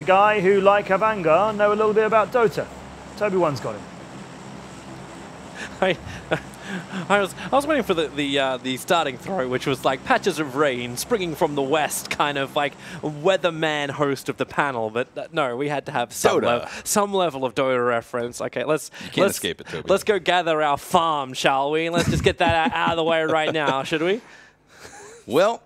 guy who, like Havanga, know a little bit about Dota. Toby One's got him. I was waiting for the starting throw, which was like patches of rain springing from the west, kind of like weatherman host of the panel. But no, we had to have some level of Dota reference. Okay, let's escape it, Toby. Let's go gather our farm, shall we? Let's just get that out of the way right now, should we? Well,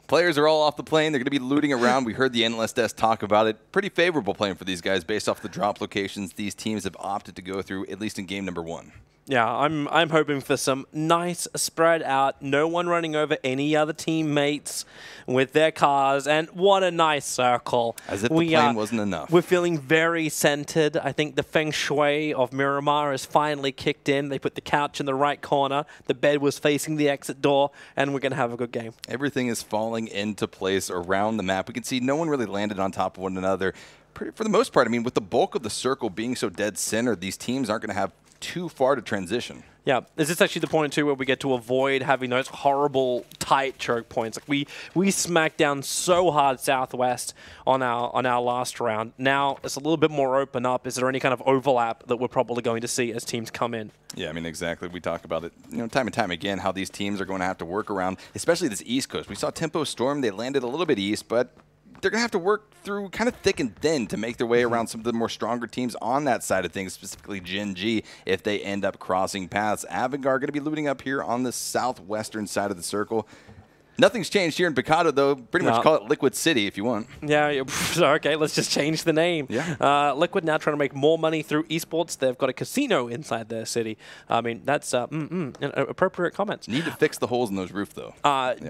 players are all off the plane. They're going to be looting around. We heard the Endless Desk talk about it. Pretty favorable playing for these guys based off the drop locations these teams have opted to go through, at least in game number 1. Yeah, I'm hoping for some nice spread out, no one running over any other teammates with their cars, and what a nice circle. As if the plane wasn't enough. We're feeling very centered. I think the feng shui of Miramar has finally kicked in. They put the couch in the right corner, the bed was facing the exit door, and we're going to have a good game. Everything is falling into place around the map. We can see no one really landed on top of one another. For the most part, I mean, with the bulk of the circle being so dead center, these teams aren't going to have too far to transition. Yeah, is this actually the point too where we get to avoid having those horrible tight choke points? Like we smacked down so hard southwest on our last round. Now it's a little bit more open up. Is there any kind of overlap that we're probably going to see as teams come in? Yeah, I mean, exactly. We talk about it, time and time again, how these teams are going to have to work around, especially this East Coast. We saw Tempo Storm. They landed a little bit east, but they're going to have to work through kind of thick and thin to make their way around some of the more stronger teams on that side of things, specifically Gen G, if they end up crossing paths. Avangard going to be looting up here on the southwestern side of the circle. Nothing's changed here in Picado, though. Pretty much call it Liquid City if you want. Yeah, okay, let's just change the name. Yeah. Liquid now trying to make more money through esports. They've got a casino inside their city. I mean, that's appropriate comments. Need to fix the holes in those roofs, though.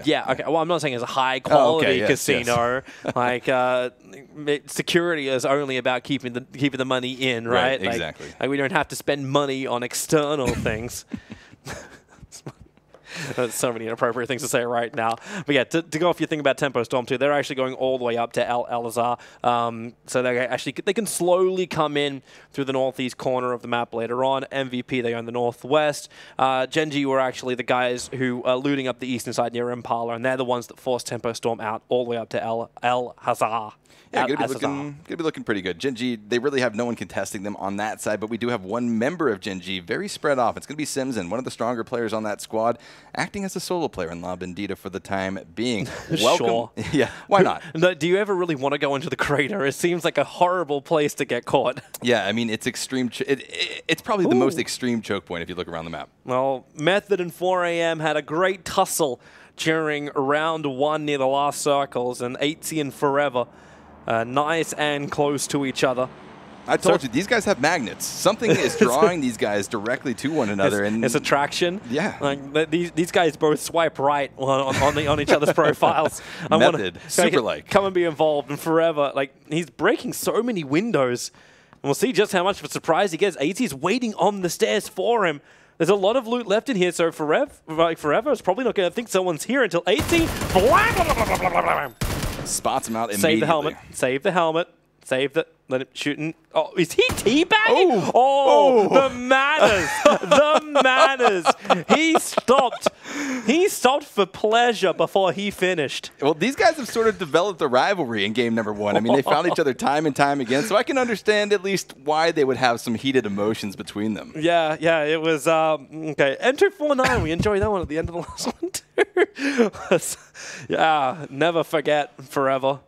Yeah, okay. Well, I'm not saying it's a high-quality casino. Yes. Like, security is only about keeping the money in, right? Right, exactly. Like, we don't have to spend money on external things. There's so many inappropriate things to say right now. But yeah, to go off your thing about Tempo Storm too, they're actually going all the way up to El Azhar. So they can slowly come in through the northeast corner of the map later on. MVP, they are in the northwest. Genji were actually the guys who are looting up the eastern side near Impala, and they're the ones that forced Tempo Storm out all the way up to El Azhar. Yeah, gonna be looking pretty good. Gen G, they really have no one contesting them on that side, but we do have one member of Gen G, very spread off. It's going to be Simson, one of the stronger players on that squad, acting as a solo player in La Bandita for the time being. Welcome. Sure. Yeah, why not? Do you ever really want to go into the crater? It seems like a horrible place to get caught. Yeah, I mean, it's extreme. It's probably the most extreme choke point if you look around the map. Well, Method and 4AM had a great tussle during round 1 near the last circles, and 8C and Forever nice and close to each other. I told you, these guys have magnets. Something is drawing these guys directly to one another. It's attraction. Yeah. Like, these guys both swipe right on each other's profiles. Method, super like. Come and be involved. And Forever, like, he's breaking so many windows. And we'll see just how much of a surprise he gets. AT's waiting on the stairs for him. There's a lot of loot left in here, so Forever is probably not going to think someone's here until AT spots him out immediately. Save the helmet. Save the helmet. Save the... Let it shoot in. Oh, is he teabagging? The manners. The manners. He stopped for pleasure before he finished. Well, these guys have sort of developed a rivalry in game number 1. I mean, they found each other time and time again, so I can understand at least why they would have some heated emotions between them. Yeah, it was... okay, Enter 4-9. We enjoyed that one at the end of the last one, too. Yeah, never forget Forever.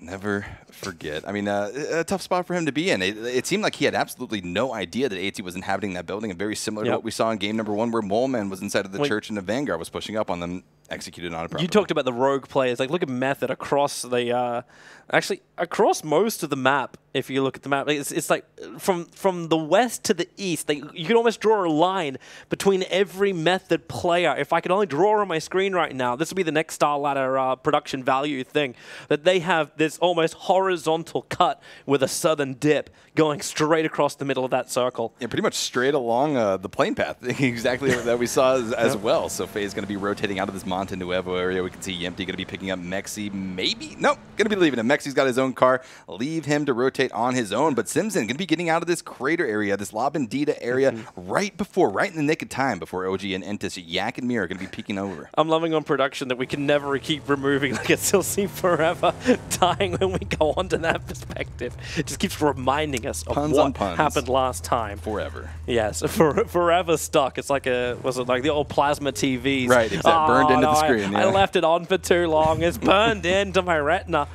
Never forget. I mean, a tough spot for him to be in. It seemed like he had absolutely no idea that AT was inhabiting that building, and very similar to what we saw in game number 1 where Moleman was inside of the church and the Vanguard was pushing up on them, executed on it properly. You talked about the rogue players. Like, look at Method across the... actually, across most of the map, if you look at the map, it's like from the west to the east, you can almost draw a line between every Method player. If I could only draw on my screen right now, this would be the next Star Ladder production value thing, that they have this almost horizontal cut with a southern dip going straight across the middle of that circle. Yeah, pretty much straight along the plane path, exactly that we saw as well. So Faye's going to be rotating out of this Monte Nuevo area. We can see Yempty going to be picking up Mexi, maybe? Nope, going to be leaving him. Mexi's got his own car. Leave him to rotate on his own. But Simpson going to be getting out of this crater area, this La Bandita area, right in the nick of time before OG and Entis, Yak and Mir are going to be peeking over. I'm loving on production that we can never keep removing, like, a Silsey Forever dying when we go onto that perspective. It just keeps reminding us of Puns what on puns. happened last time. Forever. Yes, forever stuck. It's like was it like the old plasma TVs? Right, exactly. Burned into the no, screen. I left it on for too long. It's burned into my retina.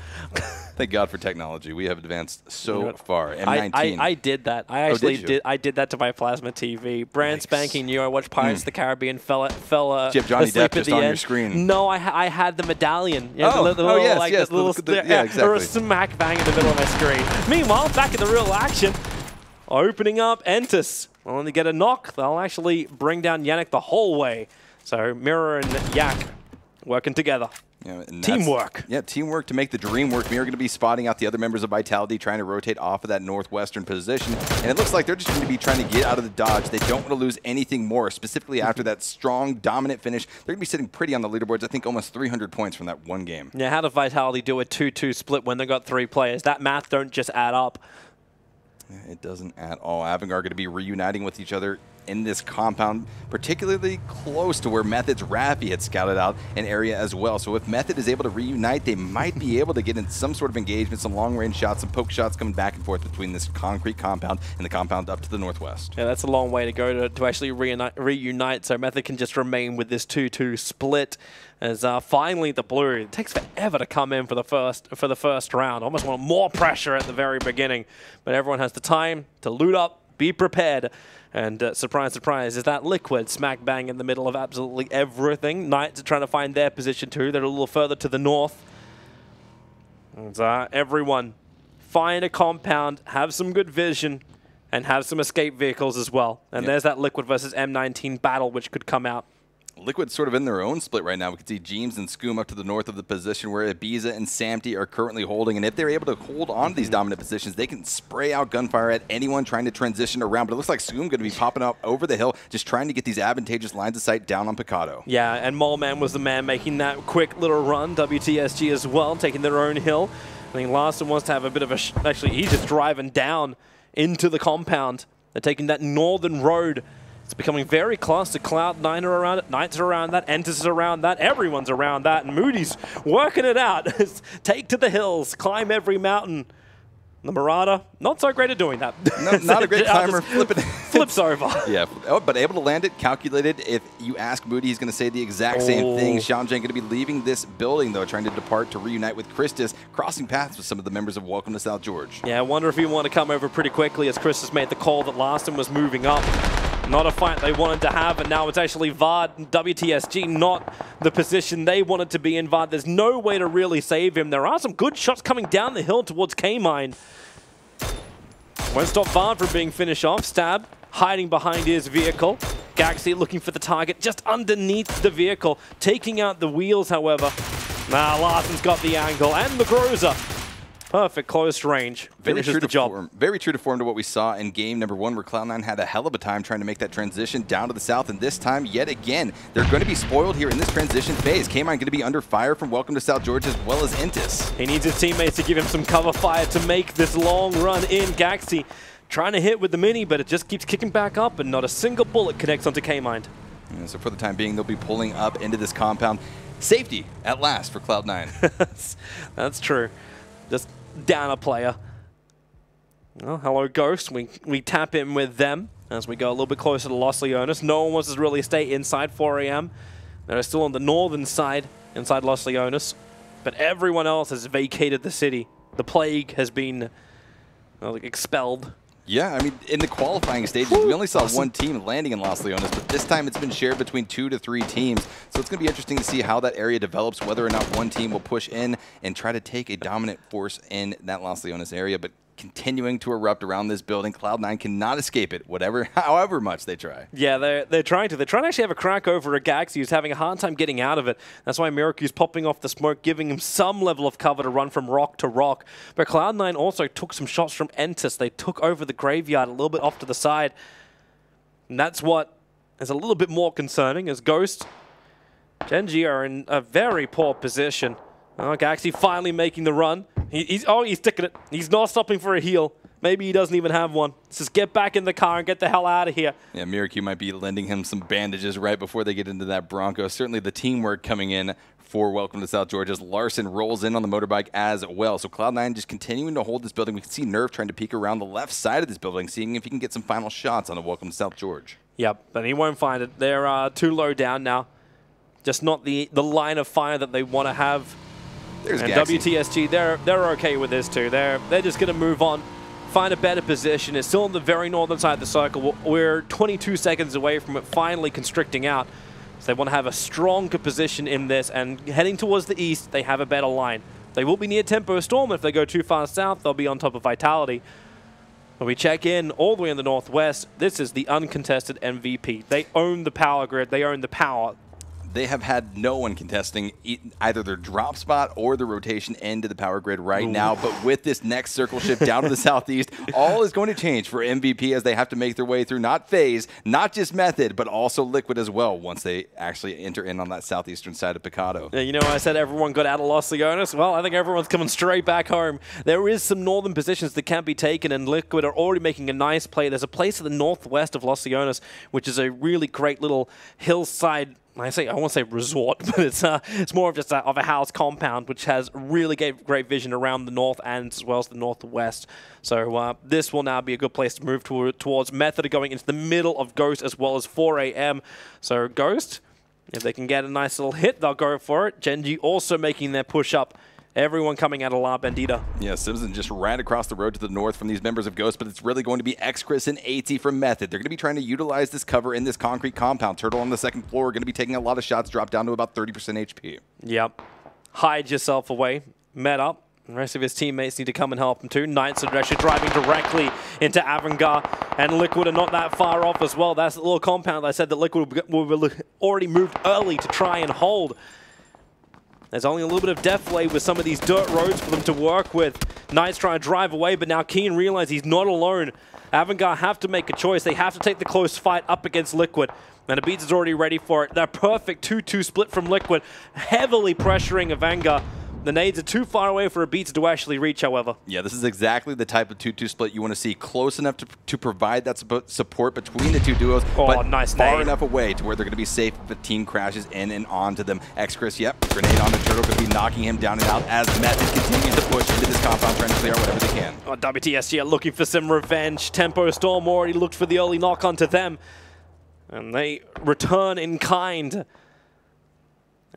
Thank God for technology. We have advanced so far. M19. I did that. I actually did you? I did that to my plasma TV. Brand spanking new. I watched Pirates of the Caribbean. Fell Did you have Johnny asleep Depp at just the on end. your screen? No, I had the medallion. You know, Oh, the little, yes, like, yes, the little yeah, exactly. or a smack bang in the middle of my screen. Meanwhile, back in the real action, opening up Entus. Well, when they get a knock, they'll actually bring down Yannick the whole way. So Mirror and Yak working together. Yeah, Teamwork. Yeah, teamwork to make the dream work. Mirror going to be spotting out the other members of Vitality, trying to rotate off of that northwestern position. And it looks like they're just going to be trying to get out of the dodge. They don't want to lose anything more, specifically after that strong, dominant finish. They're going to be sitting pretty on the leaderboards, I think almost 300 points from that one game. Yeah, how does Vitality do a 2-2 split when they got 3 players? That math don't just add up. It doesn't at all. Avangard going to be reuniting with each other in this compound, particularly close to where Method's Raffi had scouted out an area as well. So if Method is able to reunite, they might be able to get in some sort of engagement, some long-range shots, some poke shots coming back and forth between this concrete compound and the compound up to the northwest. Yeah, that's a long way to go to actually reunite, so Method can just remain with this 2-2 split. As finally the blue, it takes forever to come in for the first round. Almost want more pressure at the very beginning, but everyone has the time to loot up, be prepared. And surprise, surprise, is that Liquid smack bang in the middle of absolutely everything. Knights are trying to find their position too. They're a little further to the north. And everyone find a compound, have some good vision, and have some escape vehicles as well. And there's that Liquid versus M19 battle which could come out. Liquid's sort of in their own split right now. We can see Jeems and Scoom up to the north of the position where Ibiza and Samty are currently holding. And if they're able to hold on to these dominant positions, they can spray out gunfire at anyone trying to transition around. But it looks like Scoom going to be popping up over the hill, just trying to get these advantageous lines of sight down on Picado. Yeah, and Moleman was the man making that quick little run. WTSG as well, taking their own hill. I think Larson wants to have a bit of a... Actually, he's just driving down into the compound. They're taking that northern road. It's becoming very close to Cloud9 are around it, Knights are around that, Entus is around that, everyone's around that, and Moody's working it out. Take to the hills, climb every mountain. The Marauder, not so great at doing that. No, not a great climber. Flips over. Yeah, but able to land it, calculated. If you ask Moody, he's going to say the exact same thing. Xianzhen going to be leaving this building, though, trying to depart to reunite with Christus, crossing paths with some of the members of Welcome to South George. Yeah, I wonder if he want to come over pretty quickly as Christus made the call that Larson was moving up. Not a fight they wanted to have, and now it's actually Vard and WTSG, not the position they wanted to be in. Vard, there's no way to really save him. There are some good shots coming down the hill towards K-Mine. Won't stop Vard from being finished off. Stab, hiding behind his vehicle. Galaxy looking for the target just underneath the vehicle. Taking out the wheels, however. Nah, Larson's got the angle, and the Groza. Perfect close range. Finishes the job. Form. Very true to form to what we saw in game number 1, where Cloud9 had a hell of a time trying to make that transition down to the south. And this time, yet again, they're going to be spoiled here in this transition phase. K-Mine going to be under fire from Welcome to South George as well as Entus. He needs his teammates to give him some cover fire to make this long run in. Galaxy trying to hit with the mini, but it just keeps kicking back up, and not a single bullet connects onto K-Mine. Yeah, so for the time being, they'll be pulling up into this compound. Safety at last for Cloud9. That's true. Just down a player. Well, hello, Ghost. We tap in with them as we go a little bit closer to Los Leones. No one wants to really stay inside 4 a.m. They're still on the northern side, inside Los Leones. But everyone else has vacated the city. The plague has been expelled. Yeah, I mean, in the qualifying stages, we only saw one team landing in Los Leones, but this time it's been shared between 2 to 3 teams. So it's going to be interesting to see how that area develops, whether or not one team will push in and try to take a dominant force in that Los Leones area. But continuing to erupt around this building, Cloud9 cannot escape it, however much they try. Yeah, they're trying to. They're trying to actually have a crack over a Galaxy who's having a hard time getting out of it. That's why Miracu's popping off the smoke, giving him some level of cover to run from rock to rock. But Cloud9 also took some shots from Entus. They took over the graveyard a little bit off to the side. And that's what is a little bit more concerning, as Ghost, Genji are in a very poor position. Galaxy finally making the run. He's sticking it. He's not stopping for a heal. Maybe he doesn't even have one. Let's just get back in the car and get the hell out of here. Yeah, Miracu might be lending him some bandages right before they get into that Bronco. Certainly the teamwork coming in for Welcome to South Georgia as Larson rolls in on the motorbike as well. So Cloud9 just continuing to hold this building. We can see Nerf trying to peek around the left side of this building, seeing if he can get some final shots on the Welcome to South Georgia. Yep, but he won't find it. They're too low down now. Just not the line of fire that they want to have. There's and Gaxi. WTSG, they're okay with this too. They're just going to move on, find a better position. It's still on the very northern side of the circle. We're 22 seconds away from it finally constricting out. So they want to have a stronger position in this, and heading towards the east, they have a better line. They will be near Tempo Storm. If they go too far south, they'll be on top of Vitality. When we check in all the way in the northwest, this is the uncontested MVP. They own the power grid. They own the power. They have had no one contesting either their drop spot or the rotation into the power grid right now. But with this next circle shift down to the southeast, all is going to change for MVP as they have to make their way through not phase, not just method, but also liquid as well once they actually enter in on that southeastern side of Picado. Yeah, you know, I said everyone got out of Los Leones. Well, I think everyone's coming straight back home. There is some northern positions that can be taken, and Liquid are already making a nice play. There's a place to the northwest of Los Leones, which is a really great little hillside. I won't say resort, but it's more of just of a house compound, which has really great vision around the north and as well as the northwest. So this will now be a good place to move towards. Method are going into the middle of Ghost as well as 4 AM. So Ghost, if they can get a nice little hit, they'll go for it. Genji also making their push up. Everyone coming out of La Bandita. Yeah, Simpson just ran across the road to the north from these members of Ghost, but it's really going to be X-Chris and AT from Method. They're going to be trying to utilize this cover in this concrete compound. Turtle on the second floor going to be taking a lot of shots, drop down to about 30% HP. Yep. Hide yourself away. Met up. The rest of his teammates need to come and help him too. Knights are actually driving directly into Avangard, and Liquid are not that far off as well. That's the little compound I said that Liquid will already moved early to try and hold. There's only a little bit of deflate with some of these dirt roads for them to work with. Knights trying to drive away, but now Keen realizes he's not alone. Avangard have to make a choice. They have to take the close fight up against Liquid. And Abits is already ready for it. That perfect 2-2 split from Liquid, heavily pressuring Avangard. The nades are too far away for Abits to actually reach, however. Yeah, this is exactly the type of 2-2 split you want to see. Close enough to provide that support between the two duos, but nice far nade. enough away to where they're going to be safe if a team crashes in and onto them. X-Chris, yep, grenade on the Turtle could be knocking him down and out as Method continues to push into this compound, trying to clear out whatever they can. WTSG are looking for some revenge. Tempo Storm already looked for the early knock onto them. And they return in kind.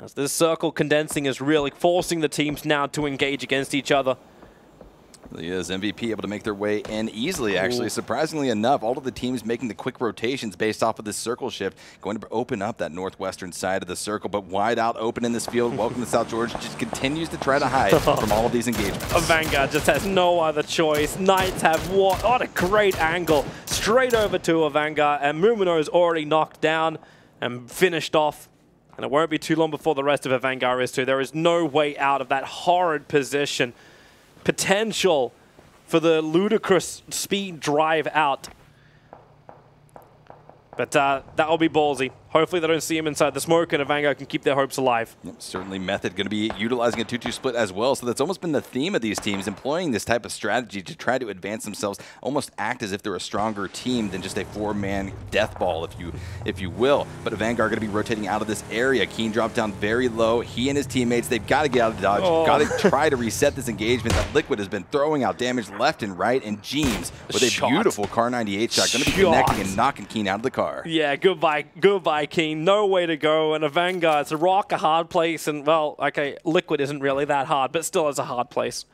As this circle condensing is really forcing the teams now to engage against each other. Really is. MVP able to make their way in easily, actually. Surprisingly enough, all of the teams making the quick rotations based off of this circle shift, going to open up that northwestern side of the circle, but wide out open in this field. Welcome to South Georgia just continues to try to hide from all of these engagements. Vanguard just has no other choice. Knights have what a great angle. Straight over to a Vanguard, and Mumino is already knocked down and finished off. And it won't be too long before the rest of a Vanguard is too. There is no way out of that horrid position. Potential for the ludicrous speed drive out. But that will be ballsy. Hopefully they don't see him inside the smoke and a Vanguard can keep their hopes alive. Yep, certainly Method going to be utilizing a 2-2 split as well. So that's almost been the theme of these teams, employing this type of strategy to try to advance themselves, almost act as if they're a stronger team than just a 4-man death ball, if you will. But a Vanguard going to be rotating out of this area. Keen dropped down very low. He and his teammates, they've got to get out of dodge. Got to try to reset this engagement. That Liquid has been throwing out damage left and right, and Jeems with a beautiful Car 98 shot going to be connecting and knocking Keen out of the car. Yeah, goodbye Keen. No way to go. And a Vanguard, it's a rock, a hard place, and well, okay, Liquid isn't really that hard, but still is a hard place.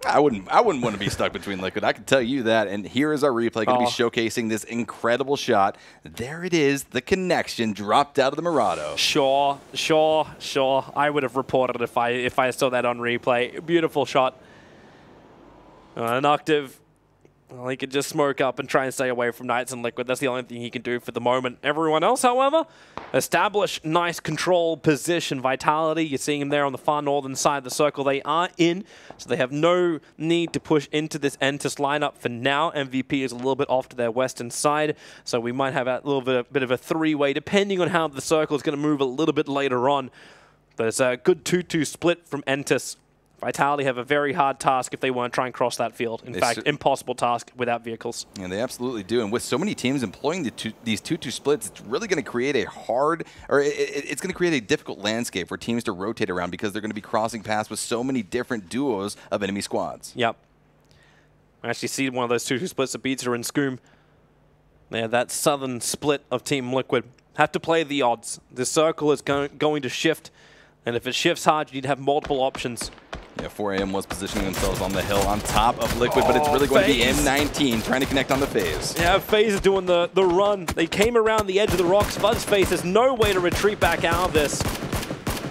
I wouldn't want to be stuck between Liquid. I can tell you that. And here is our replay going to be showcasing this incredible shot. There it is, the connection dropped out of the Murado. Sure. I would have reported it if I saw that on replay. Beautiful shot. An Octave. Well, he could just smoke up and try and stay away from Knights and Liquid. That's the only thing he can do for the moment. Everyone else, however, establish nice control position. Vitality, you're seeing him there on the far northern side of the circle. They are in, so they have no need to push into this Entus lineup for now. MVP is a little bit off to their western side, so we might have a little bit of a three-way, depending on how the circle is going to move a little bit later on. But it's a good 2-2 split from Entus. Vitality have a very hard task if they want to try and cross that field. In fact, impossible task without vehicles. And they absolutely do. And with so many teams employing these 2-2 splits, it's really going to create a hard, or it's going to create a difficult landscape for teams to rotate around because they're going to be crossing paths with so many different duos of enemy squads. Yep. I actually see one of those 2-2 splits that beats her in Scoom. Yeah, that southern split of Team Liquid. Have to play the odds. The circle is going to shift, and if it shifts hard, you need to have multiple options. Yeah, 4AM was positioning themselves on the hill on top of Liquid, but it's really going to be M19 trying to connect on the FaZe. Yeah, FaZe is doing the run. They came around the edge of the rocks. FaZe, there's no way to retreat back out of this.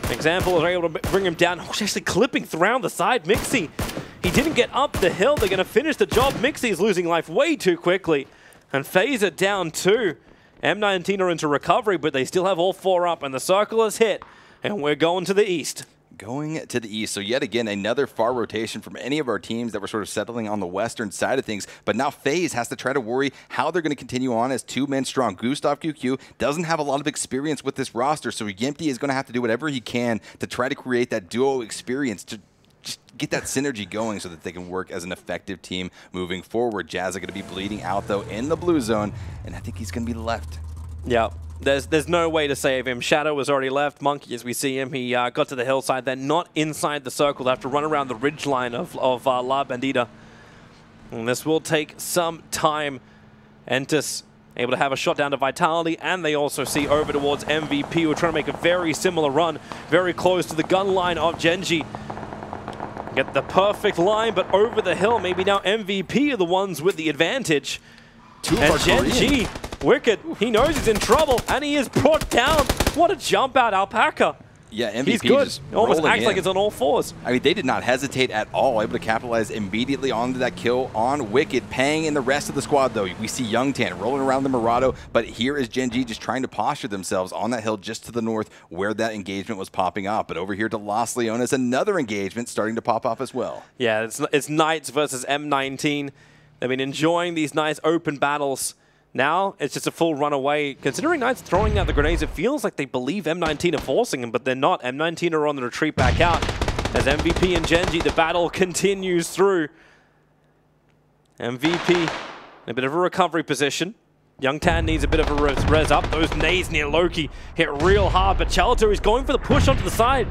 Example is able to bring him down. Oh, he's actually clipping around the side. Mixi, he didn't get up the hill. They're going to finish the job. Mixi is losing life way too quickly. And FaZe are down 2. M19 are into recovery, but they still have all 4 up, and the circle is hit. And we're going to the east. Going to the east. So yet again, another far rotation from any of our teams that were sort of settling on the western side of things. But now FaZe has to try to worry how they're going to continue on as 2 men strong. Gustav QQ doesn't have a lot of experience with this roster, so Yimpy is going to have to do whatever he can to try to create that duo experience to just get that synergy going so that they can work as an effective team moving forward. Jazz are going to be bleeding out, though, in the blue zone, and I think he's going to be left. Yeah. There's no way to save him. Shadow was already left. Monkey, as we see him, he got to the hillside. Then not inside the circle. They have to run around the ridge line of La Bandita. And this will take some time. Entis able to have a shot down to Vitality, and they also see over towards MVP, who are trying to make a very similar run, very close to the gun line of Genji. Get the perfect line, but over the hill, maybe now MVP are the ones with the advantage. And Genji, Wicked, he knows he's in trouble, and he is brought down. What a jump out, Alpaca. Yeah, MVP he's good. just almost acts in. like it's on all 4s. I mean, they did not hesitate at all, able to capitalize immediately onto that kill on Wicked. Pang and the rest of the squad, though. We see Youngtan rolling around the Murado, but here is Genji just trying to posture themselves on that hill just to the north where that engagement was popping up. But over here to Los Leones, another engagement starting to pop off as well. Yeah, it's Knights versus M19. They've been enjoying these nice open battles. Now, it's just a full run away. Considering Knights throwing out the grenades, it feels like they believe M19 are forcing them, but they're not. M19 are on the retreat back out. As MVP and Genji, the battle continues through. MVP in a bit of a recovery position. Young Tan needs a bit of a res up. Those nades near Loki hit real hard, but Challenger is going for the push onto the side.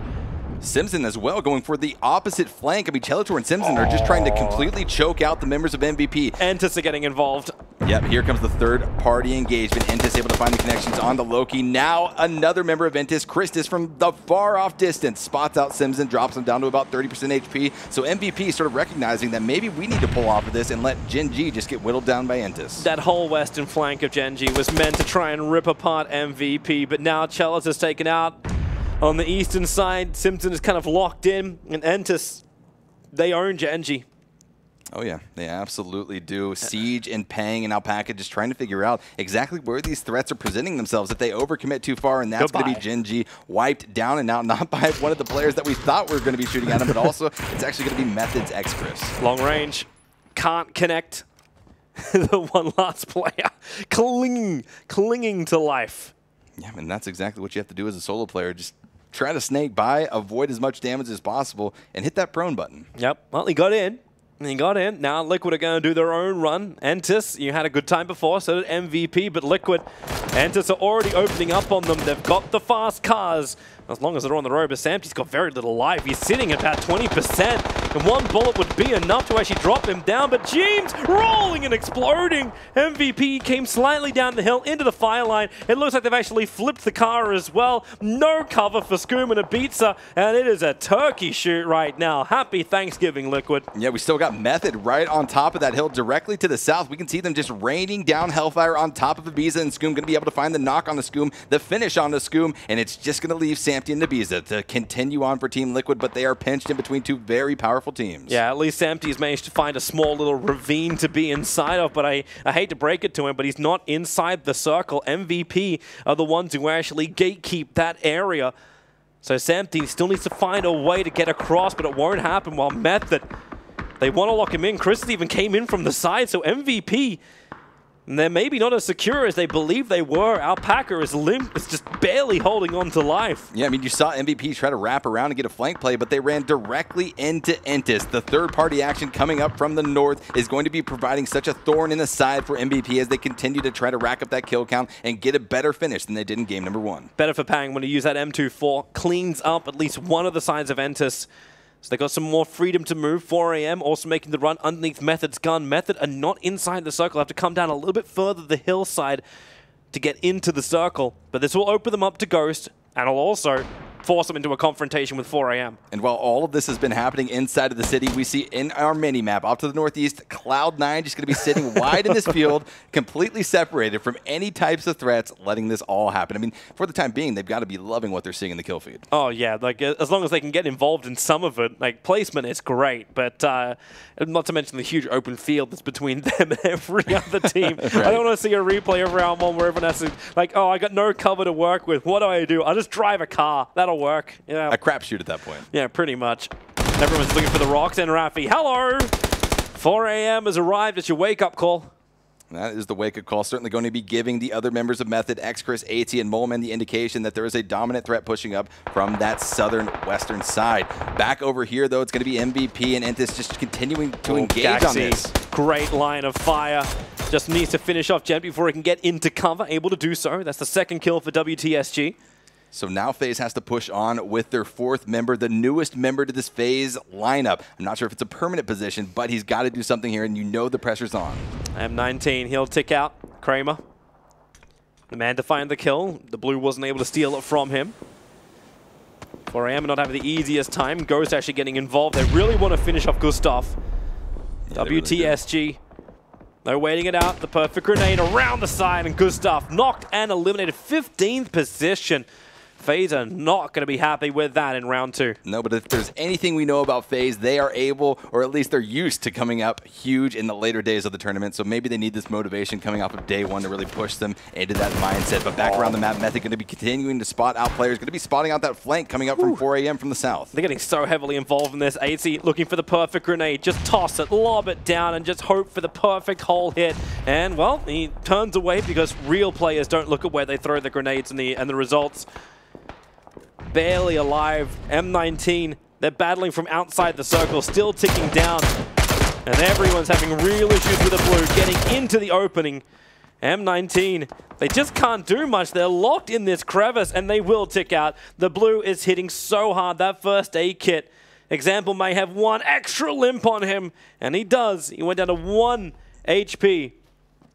Simpson as well going for the opposite flank. I mean, Chelator and Simpson are just trying to completely choke out the members of MVP. Entis are getting involved. Yep, here comes the third-party engagement. Entis able to find the connections onto Loki. Now another member of Entis, Christus, from the far-off distance, spots out Simpson, drops him down to about 30% HP. So MVP sort of recognizing that maybe we need to pull off of this and let Genji just get whittled down by Entis. That whole western flank of Genji was meant to try and rip apart MVP, but now Chalice is taken out. On the eastern side, Simpson is kind of locked in, and Entis, they own Genji. Oh yeah, they absolutely do. Siege and Pang and Alpaca just trying to figure out exactly where these threats are presenting themselves if they overcommit too far, and that's going to be Genji wiped down and out, not by one of the players that we thought were going to be shooting at him, but also it's actually going to be Methods X Chris. Long range, can't connect. The one last player clinging to life. Yeah, and that's exactly what you have to do as a solo player. Just try to snake by, avoid as much damage as possible, and hit that prone button. Yep, well, he got in. He got in. Now Liquid are going to do their own run. Entis, you had a good time before, so did MVP, but Liquid, Entis are already opening up on them. They've got the fast cars, as long as they're on the road, but Samty's got very little life. He's sitting at about 20%, and one bullet would be enough to actually drop him down, but James rolling and exploding. MVP came slightly down the hill into the fire line. It looks like they've actually flipped the car as well. No cover for Scoom and Ibiza, and it is a turkey shoot right now. Happy Thanksgiving, Liquid. Yeah, we still got Method right on top of that hill directly to the south. We can see them just raining down Hellfire on top of Ibiza, and Scoom going to be able to find the knock on the Scoom, the finish on the Scoom, and it's just going to leave Samty and Ibiza to continue on for Team Liquid, but they are pinched in between two very powerful teams. Yeah, at least Samty's managed to find a small little ravine to be inside of, but I hate to break it to him, but he's not inside the circle. MVP are the ones who actually gatekeep that area. So Samty still needs to find a way to get across, but it won't happen while Method, they want to lock him in. Chris even came in from the side, so MVP And they're maybe not as secure as they believe they were. Alpaca is limp. It's just barely holding on to life. Yeah, I mean, you saw MVP try to wrap around and get a flank play, but they ran directly into Entis. The third-party action coming up from the north is going to be providing such a thorn in the side for MVP as they continue to try to rack up that kill count and get a better finish than they did in game number 1. Better for Pang when you use that M24. Cleans up at least one of the sides of Entis. So they got some more freedom to move. 4 AM also making the run underneath Method's gun. Method are not inside the circle. Have to come down a little bit further the hillside to get into the circle. But this will open them up to Ghost, and it'll also force them into a confrontation with 4 AM. And while all of this has been happening inside of the city, we see in our mini-map off to the northeast, Cloud9 just going to be sitting wide in this field, completely separated from any types of threats, letting this all happen. I mean, for the time being, they've got to be loving what they're seeing in the kill feed. Oh, yeah. Like, as long as they can get involved in some of it, like, placement is great, but not to mention the huge open field that's between them and every other team. Right. I don't want to see a replay of round 1 where everyone has to, like, oh, I got no cover to work with. What do? I'll just drive a car. That'll work. Yeah. A crapshoot at that point. Yeah, pretty much. Everyone's looking for the rocks, and Rafi, hello! 4 AM has arrived. It's your wake-up call. That is the wake-up call. Certainly going to be giving the other members of Method, X-Chris, AT, and Moleman the indication that there is a dominant threat pushing up from that southern western side. Back over here, though, it's going to be MVP and Entis just continuing to engage on this. Great line of fire. Just needs to finish off Jet before he can get into cover. Able to do so. That's the second kill for WTSG. So now FaZe has to push on with their 4th member, the newest member to this FaZe lineup. I'm not sure if it's a permanent position, but he's got to do something here, and you know the pressure's on. M19, he'll tick out. Kramer, the man to find the kill. The blue wasn't able to steal it from him. 4 AM not having the easiest time. Ghost actually getting involved. They really want to finish off Gustav. Yeah, WTSG. Really they're waiting it out. The perfect grenade around the side, and Gustav knocked and eliminated. 15th position. FaZe are not going to be happy with that in round 2. No, but if there's anything we know about FaZe, they are able, or at least they're used to coming up huge in the later days of the tournament. So maybe they need this motivation coming off of day 1 to really push them into that mindset. But back around the map, Method going to be continuing to spot out players, going to be spotting out that flank coming up from 4 AM from the south. They're getting so heavily involved in this. AC looking for the perfect grenade. Just toss it, lob it down, and just hope for the perfect hole hit. And, well, he turns away because real players don't look at where they throw the grenades and the results. Barely alive. M19, they're battling from outside the circle, still ticking down. And everyone's having real issues with the blue, getting into the opening. M19, they just can't do much. They're locked in this crevice, and they will tick out. The blue is hitting so hard. That first aid kit. Example may have 1 extra limp on him, and he does. He went down to 1 HP.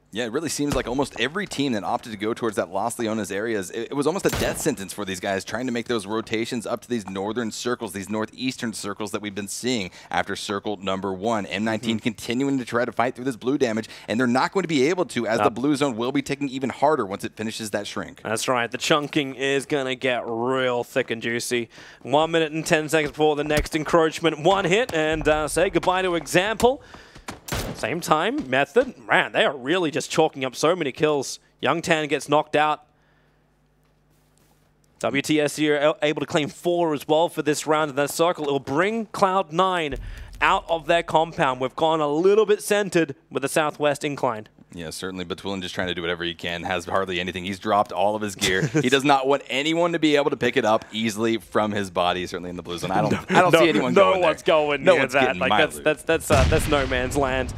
Yeah, it really seems like almost every team that opted to go towards that Los Leones areas, it was almost a death sentence for these guys trying to make those rotations up to these northern circles, these northeastern circles that we've been seeing after circle number 1. M19 continuing to try to fight through this blue damage, and they're not going to be able to, as the blue zone will be taking even harder once it finishes that shrink. That's right. The chunking is going to get real thick and juicy. 1 minute and 10 seconds before the next encroachment. 1 hit, and say goodbye to Example. Same time, Method, man, they are really just chalking up so many kills. Young Tan gets knocked out. WTSC are able to claim 4 as well for this round in that circle. It'll bring Cloud9 out of their compound. We've gone a little bit centered with the southwest incline. Yeah, certainly Batwillen just trying to do whatever he can, has hardly anything. He's dropped all of his gear. He does not want anyone to be able to pick it up easily from his body, certainly in the blue zone. I don't see anyone going there. No one's going near that. Like, that's no man's land.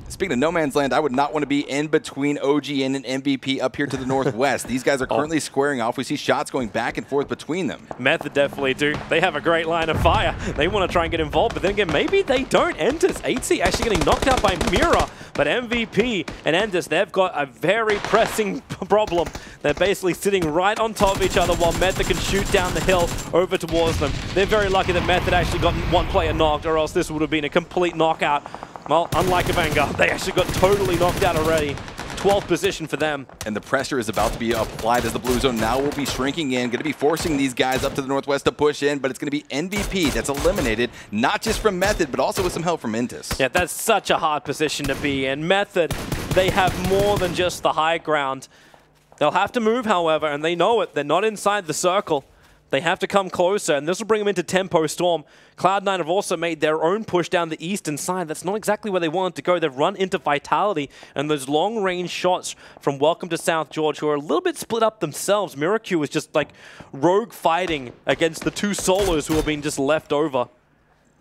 Speaking of no man's land, I would not want to be in between OGN and MVP up here to the northwest. These guys are currently squaring off. We see shots going back and forth between them. Method definitely do. They have a great line of fire. They want to try and get involved, but then again, maybe they don't. Entis, 8C actually getting knocked out by Mira, but MVP and Entis, they've got a very pressing problem. They're basically sitting right on top of each other while Method can shoot down the hill over towards them. They're very lucky that Method actually got 1 player knocked, or else this would have been a complete knockout. Well, unlike a Vanguard, they actually got totally knocked out already. 12th position for them. And the pressure is about to be applied as the blue zone now will be shrinking in. Going to be forcing these guys up to the northwest to push in, but it's going to be MVP that's eliminated, not just from Method, but also with some help from Entis. Yeah, that's such a hard position to be in. Method, they have more than just the high ground. They'll have to move, however, and they know it. They're not inside the circle. They have to come closer, and this will bring them into Tempo Storm. Cloud9 have also made their own push down the eastern side. That's not exactly where they wanted to go. They've run into Vitality, and those long-range shots from Welcome to South George, who are a little bit split up themselves. Miracle is just like rogue fighting against the two solos who have been just left over.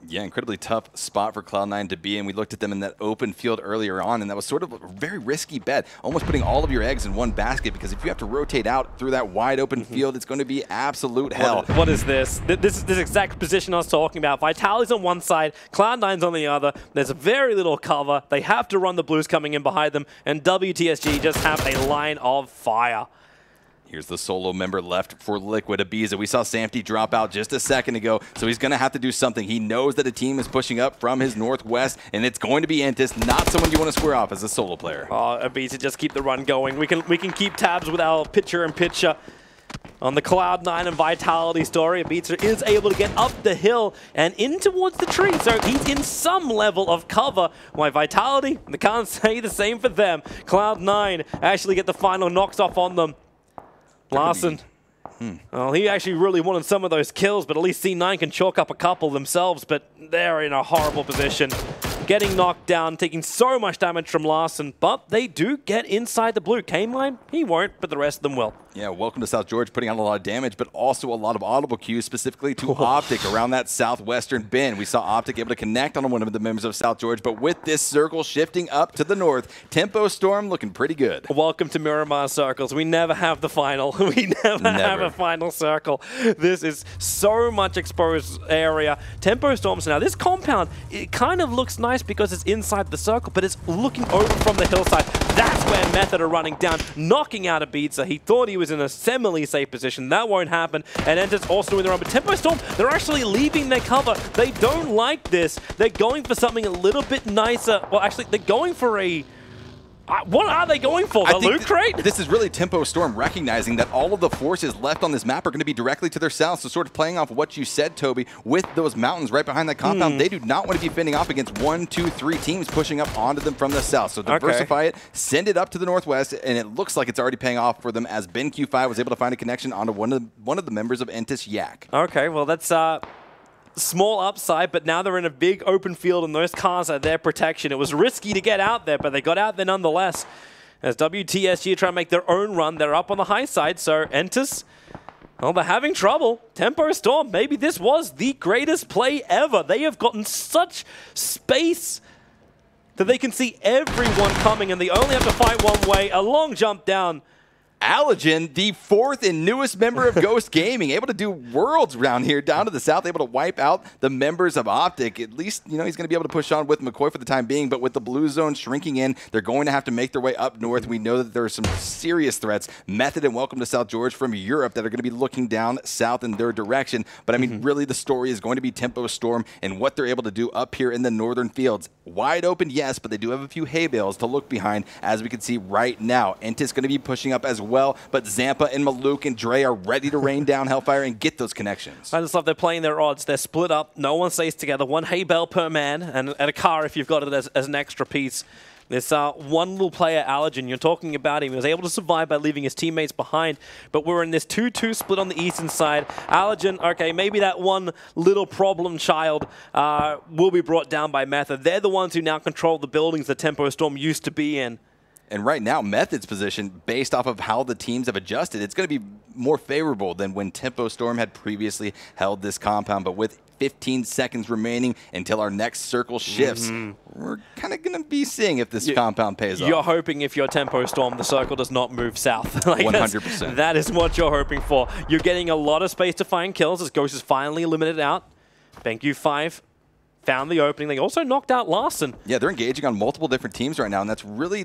Yeah, incredibly tough spot for Cloud9 to be in. We looked at them in that open field earlier on, and that was sort of a very risky bet, almost putting all of your eggs in one basket, because if you have to rotate out through that wide open field, it's going to be absolute hell. What is this? This is this exact position I was talking about. Vitality's on one side, Cloud9's on the other. There's very little cover. They have to run the Blues coming in behind them, and WTSG just have a line of fire. Here's the solo member left for Liquid, Ibiza. We saw Samty drop out just a second ago, so he's going to have to do something. He knows that a team is pushing up from his northwest, and it's going to be Entis, not someone you want to square off as a solo player. Oh, Ibiza, just keep the run going. We can keep tabs with our pitcher-in-pitcher. On the Cloud9 and Vitality story, Ibiza is able to get up the hill and in towards the tree, so he's in some level of cover. Why Vitality, they can't say the same for them. Cloud9 actually get the final knocks off on them. Larson. Well, he actually really wanted some of those kills, but at least C9 can chalk up a couple themselves, but they're in a horrible position. Getting knocked down, taking so much damage from Larson, but they do get inside the blue. K-Mine, he won't, but the rest of them will. Yeah, Welcome to South George putting on a lot of damage, but also a lot of audible cues, specifically to Optic around that southwestern bend. We saw Optic able to connect on one of the members of South George, but with this circle shifting up to the north, Tempo Storm looking pretty good. Welcome to Miramar Circles. We never have the final. We never have a final circle. This is so much exposed area. Tempo Storms now. This compound, it kind of looks nice because it's inside the circle, but it's looking over from the hillside. That's where Method are running down, knocking out Ibiza. He thought he was in a semi-safe position. That won't happen. And Entis also in the run. But Tempo Storm, they're actually leaving their cover. They don't like this. They're going for something a little bit nicer. Well, actually, they're going for a... what are they going for? The loot crate? This is really Tempo Storm recognizing that all of the forces left on this map are going to be directly to their south. So sort of playing off what you said, Toby, with those mountains right behind that compound, they do not want to be fending off against 1, 2, 3 teams pushing up onto them from the south. So diversify it, send it up to the northwest, and it looks like it's already paying off for them as Ben Q5 was able to find a connection onto one of the members of Entis Yak. Okay, well that's... small upside, but now they're in a big open field and those cars are their protection. It was risky to get out there, but they got out there nonetheless. As WTSG try to make their own run, they're up on the high side, so Entis, well, they're having trouble. Tempo Storm, maybe this was the greatest play ever. They have gotten such space that they can see everyone coming and they only have to fight one way. A long jump down. Allergen, the 4th and newest member of Ghost Gaming, able to do worlds around here down to the south, able to wipe out the members of Optic. At least, you know, he's going to be able to push on with McCoy for the time being, but with the blue zone shrinking in, they're going to have to make their way up north. We know that there are some serious threats, Method and Welcome to South George from Europe, that are going to be looking down south in their direction. But I mean, really the story is going to be Tempo Storm and what they're able to do up here in the northern fields. Wide open, yes, but they do have a few hay bales to look behind, as we can see right now. Entis going to be pushing up as well, but Zampa and Maluk and Dre are ready to rain down Hellfire and get those connections. I just love they're playing their odds. They're split up. No one stays together. One hay bale per man and a car if you've got it as an extra piece. This one little player, Allergen, you're talking about him. He was able to survive by leaving his teammates behind, but we're in this 2-2 split on the eastern side. Allergen, okay, maybe that one little problem child will be brought down by Method. They're the ones who now control the buildings that Tempo Storm used to be in. And right now, Method's position, based off of how the teams have adjusted, it's going to be more favorable than when Tempo Storm had previously held this compound. But with 15 seconds remaining until our next circle shifts, we're kind of going to be seeing if this compound pays off. You're hoping if you're Tempo Storm, the circle does not move south. Like 100%. That is what you're hoping for. You're getting a lot of space to find kills as Ghost is finally eliminated out. BenQ 5 found the opening. They also knocked out Larson. Yeah, they're engaging on multiple different teams right now, and that's really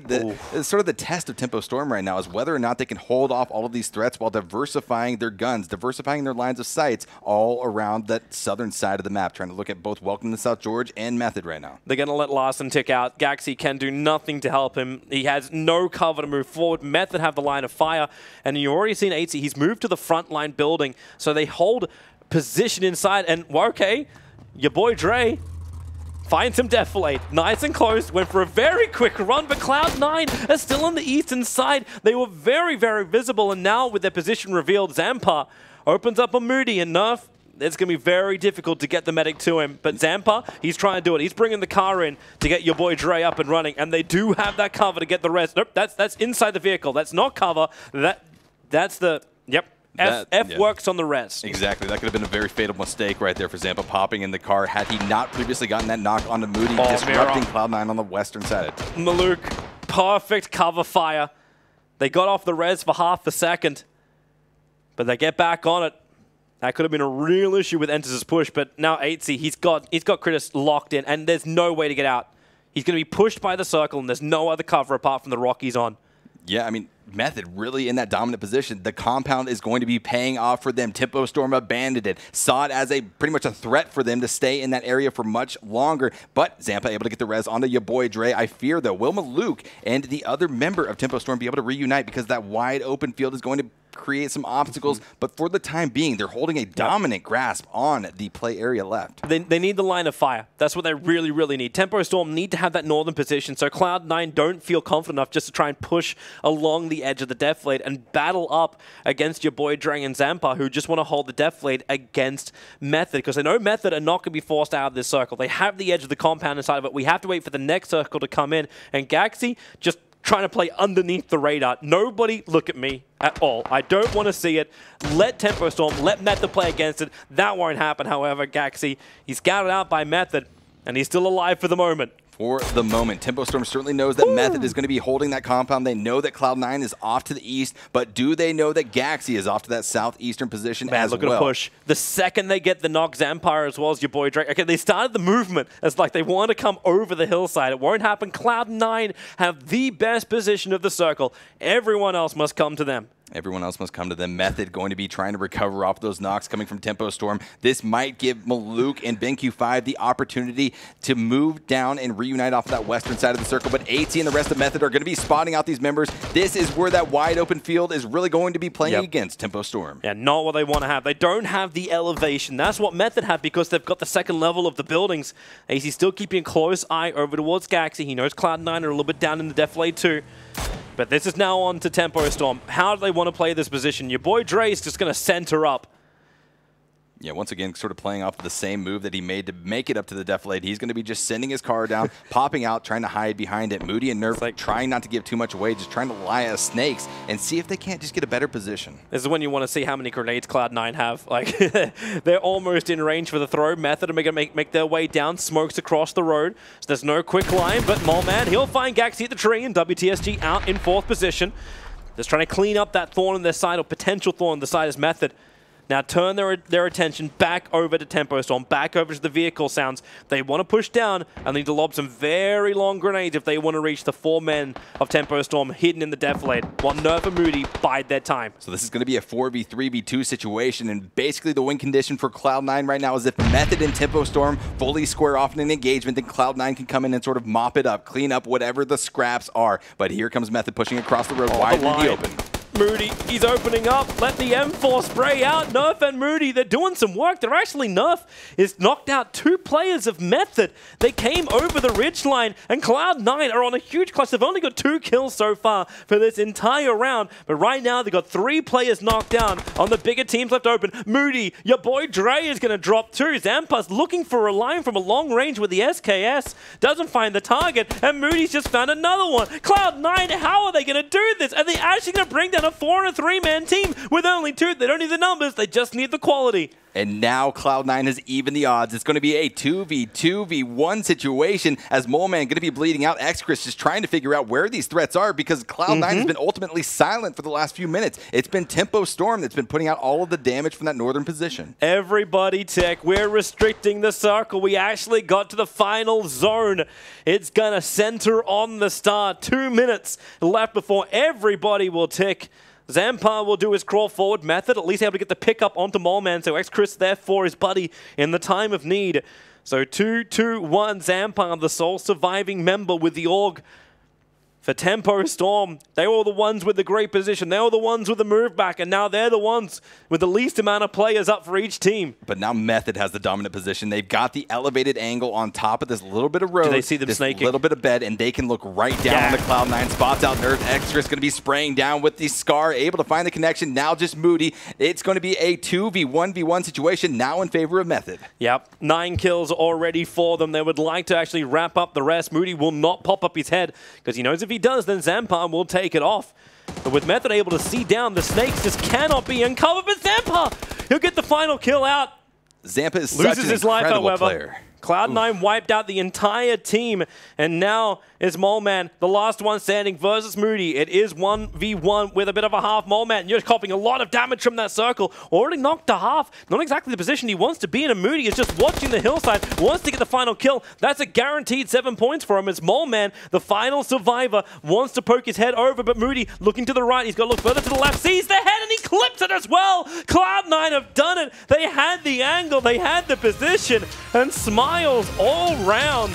sort of the test of Tempo Storm right now, is whether or not they can hold off all of these threats while diversifying their guns, diversifying their lines of sights all around that southern side of the map, trying to look at both Welcome to South George and Method right now. They're going to let Larson tick out. Gaxi can do nothing to help him. He has no cover to move forward. Method have the line of fire, and you've already seen 8C. He's moved to the front line building, so they hold position inside, and okay, your boy Dre finds him defilade. Nice and close. Went for a very quick run, but Cloud9 are still on the eastern side. They were very, very visible, and now with their position revealed, Zampa, Opens up a Moody and Nerf. It's going to be very difficult to get the medic to him. But Zampa, he's trying to do it. He's bringing the car in to get your boy Dre up and running. And they do have that cover to get the rest. Nope, that's inside the vehicle. That's not cover. That's the... Yep. F works on the rest. Exactly. That could have been a very fatal mistake right there for Zampa popping in the car had he not previously gotten that knock onto Moody, disrupting Cloud9 on the western side. Maluk, perfect cover fire. They got off the res for half a second, but they get back on it. That could have been a real issue with Enters' push, but now 8C, he's got Critus locked in, and there's no way to get out. He's going to be pushed by the circle, and there's no other cover apart from the rock he's on. Yeah, I mean, Method really in that dominant position. The compound is going to be paying off for them. Tempo Storm abandoned it. Saw it as pretty much a threat for them to stay in that area for much longer. But Zampa able to get the res onto your boy Dre. I fear, though, will Maluk and the other member of Tempo Storm be able to reunite because that wide open field is going to create some obstacles, but for the time being, they're holding a dominant grasp on the play area left. They need the line of fire. That's what they really, really need. Tempo Storm need to have that northern position, so Cloud9 don't feel confident enough just to try and push along the edge of the deflate and battle up against your boy Drang and Zampa, who just want to hold the deflate against Method, because they know Method are not going to be forced out of this circle. They have the edge of the compound inside of it. We have to wait for the next circle to come in, and Gaxi just trying to play underneath the radar. Nobody look at me at all. I don't want to see it. Let Tempo Storm, let Method play against it. That won't happen, however. Gaxi, he's scouted out by Method, and he's still alive for the moment. For the moment, Tempo Storm certainly knows that Method is going to be holding that compound. They know that Cloud9 is off to the east, but do they know that Gaxi is off to that southeastern position as well? Look at a push. The second they get the knock Zampire as well as your boy Drake. Okay, they started the movement as like they want to come over the hillside. It won't happen. Cloud9 have the best position of the circle. Everyone else must come to them. Everyone else must come to them. Method going to be trying to recover off those knocks coming from Tempo Storm. This might give Maluk and BenQ5 the opportunity to move down and reunite off of that western side of the circle. But 8C and the rest of Method are going to be spotting out these members. This is where that wide open field is really going to be playing against Tempo Storm. Yeah, not what they want to have. They don't have the elevation. That's what Method have because they've got the second level of the buildings. AC still keeping a close eye over towards Gaxi. He knows Cloud9 are a little bit down in the deflate too. But this is now on to Tempo Storm. How do they want to play this position? Your boy Dre is just going to center up. Yeah, once again, sort of playing off the same move that he made to make it up to the deflate. He's going to be just sending his car down, popping out, trying to hide behind it. Moody and Nerf trying not to give too much away, just trying to lie as snakes and see if they can't just get a better position. This is when you want to see how many grenades Cloud9 have. Like, they're almost in range for the throw. Method are going to make their way down. Smokes across the road. So there's no quick line, but Moleman, he'll find Gaxi at the tree and WTSG out in 4th position. Just trying to clean up that thorn on their side, or potential thorn on the side is Method. Now turn their attention back over to Tempo Storm, back over to the vehicle sounds. They want to push down and need to lob some very long grenades if they want to reach the 4 men of Tempo Storm hidden in the deflate, while Nerf and Moody bide their time. So this is going to be a 4v3v2 situation, and basically the win condition for Cloud9 right now is if Method and Tempo Storm fully square off in an engagement, then Cloud9 can come in and sort of mop it up, clean up whatever the scraps are. But here comes Method pushing across the road wide through the open. Moody, he's opening up. Let the M4 spray out. Nerf and Moody, they're doing some work. They're actually, Nerf is knocked out 2 players of Method. They came over the ridgeline, and Cloud9 are on a huge clutch. They've only got 2 kills so far for this entire round, but right now they've got 3 players knocked down on the bigger teams left open. Moody, your boy Dre is going to drop 2. Zampa's looking for a line from a long range with the SKS. Doesn't find the target, and Moody's just found another one. Cloud9, how are they going to do this? Are they actually going to bring down a 4 and a 3-man team with only 2? They don't need the numbers, they just need the quality. And now Cloud9 has evened the odds. It's going to be a 2v2v1 situation as Moleman going to be bleeding out. X-Chris just trying to figure out where these threats are because Cloud9 has been ultimately silent for the last few minutes. It's been Tempo Storm that's been putting out all of the damage from that northern position. Everybody tick. We're restricting the circle. We actually got to the final zone. It's going to center on the start. 2 minutes left before everybody will tick. Zampa will do his crawl forward method, at least able to get the pick up onto Moleman, so X-Chris there for his buddy in the time of need. So 2-2-1 Zampa, the sole surviving member with the AUG. for Tempo Storm. They were the ones with the great position. They were the ones with the move back, and now they're the ones with the least amount of players up for each team. But now Method has the dominant position. They've got the elevated angle on top of this little bit of road. Do they see them this snaking? Little bit of bed, and they can look right down on the Cloud9 spots out. Nerf Extra's going to be spraying down with the Scar, able to find the connection. Now just Moody. It's going to be a 2v1v1 situation now in favor of Method. Yep, 9 kills already for them. They would like to actually wrap up the rest. Moody will not pop up his head because he knows if he does, then Zampar will take it off. But with Method able to see down, the snakes just cannot be uncovered. But Zampar, he'll get the final kill out. Zampa is Loses such an his life, incredible however. player. Cloud9 wiped out the entire team, and now is Moleman, the last one standing versus Moody. It is 1v1 with a bit of a half. Moleman, you're copping a lot of damage from that circle. Already knocked to half. Not exactly the position he wants to be in, and Moody is just watching the hillside, wants to get the final kill. That's a guaranteed 7 points for him. It's Moleman, the final survivor, wants to poke his head over, but Moody looking to the right. He's got to look further to the left, sees the head, and he clips it as well. Cloud9 have done it. They had the angle, they had the position, and smiles all round.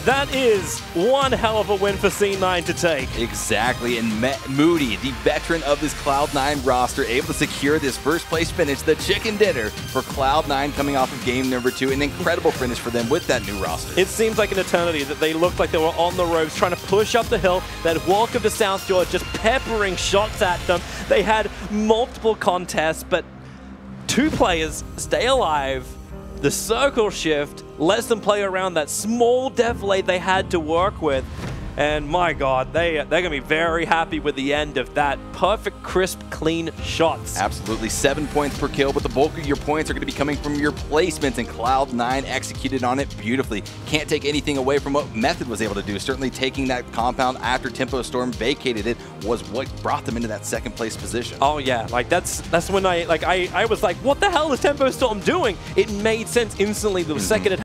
That is one hell of a win for C9 to take. Exactly, and Moody, the veteran of this Cloud9 roster, able to secure this first place finish, the chicken dinner for Cloud9 coming off of game number 2. An incredible finish for them with that new roster. It seems like an eternity that they looked like they were on the ropes trying to push up the hill. That walk of the South George just peppering shots at them. They had multiple contests, but 2 players stay alive. The circle shift lets them play around that small deflate they had to work with. And my God, they're going to be very happy with the end of that. Perfect, crisp, clean shots. Absolutely, 7 points per kill, but the bulk of your points are going to be coming from your placements, and Cloud9 executed on it beautifully. Can't take anything away from what Method was able to do. Certainly taking that compound after Tempo Storm vacated it was what brought them into that second place position. Oh yeah, like that's when I was like, what the hell is Tempo Storm doing? It made sense instantly the second it